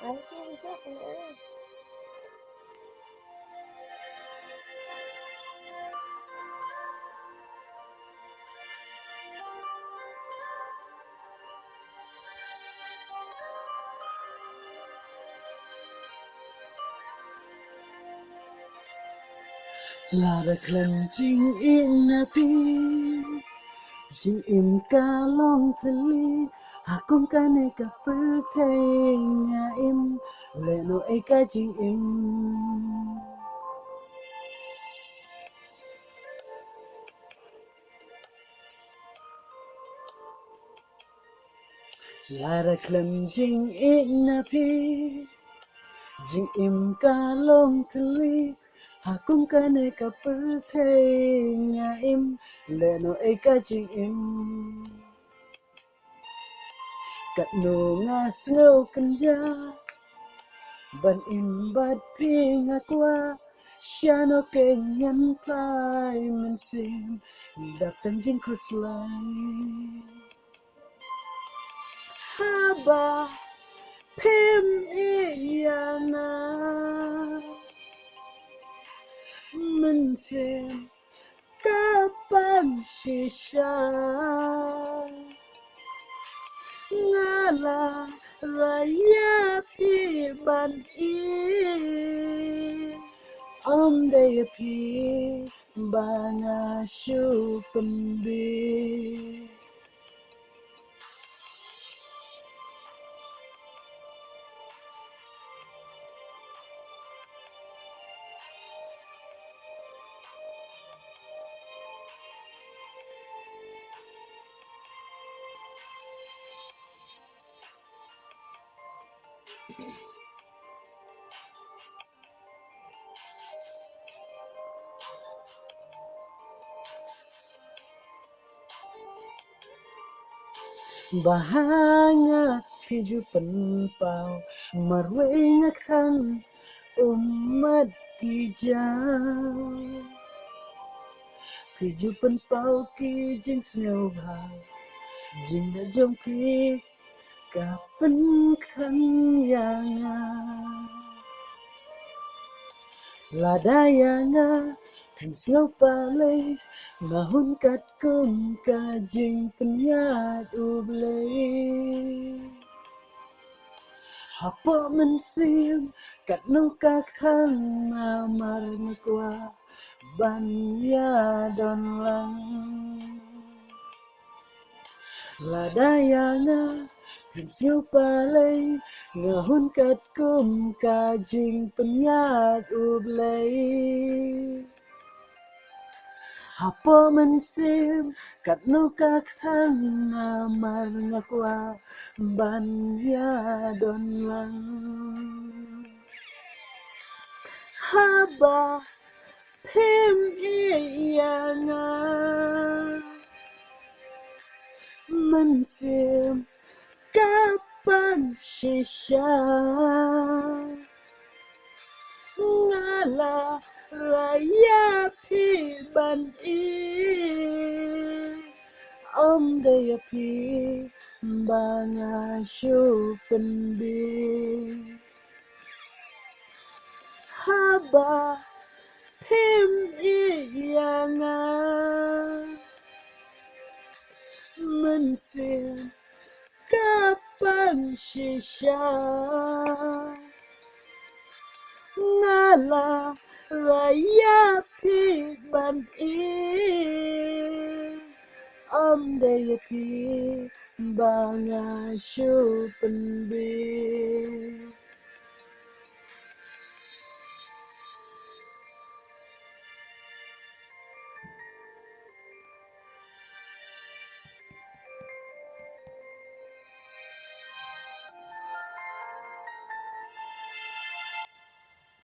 I think definitely. Lada clem jing in a pi jing im ka long tali hakum ka ne ka perte nga im le no e ka jing im Lada clem jing in a pi jing im ka long tali hakum ka ne ka perte nga im le no e ka jing im kat no nga sngw kan ja ban im bad ping aqua shano kenyan pai men sim dap tan jing kuslai haba pim iyana men sim kapan shisha ngala raya pi ban i day pi banga shu pembi bahanga piju penpau marwe ngak thang umat kijang piju penpau ki jing sngw bha jing na jong pi ka pen khang yanga lada yanga thành sngw palay mahun kat kum ka jing penyat ublay hapo men sim kat no kak thang mar kwa ban ya don lang lada yanga thành sngw palay ngahun kat kum ka jing penyat ublay hapo men sim kat no kak thang mar kwa ban ya don lang haba pim iyana men sim kapan shisha ngala raya pi ban i day pi banga shu penbi haba pim iyanga men sim kapan shisha ngala raya pi ban i day pi banga shu penbi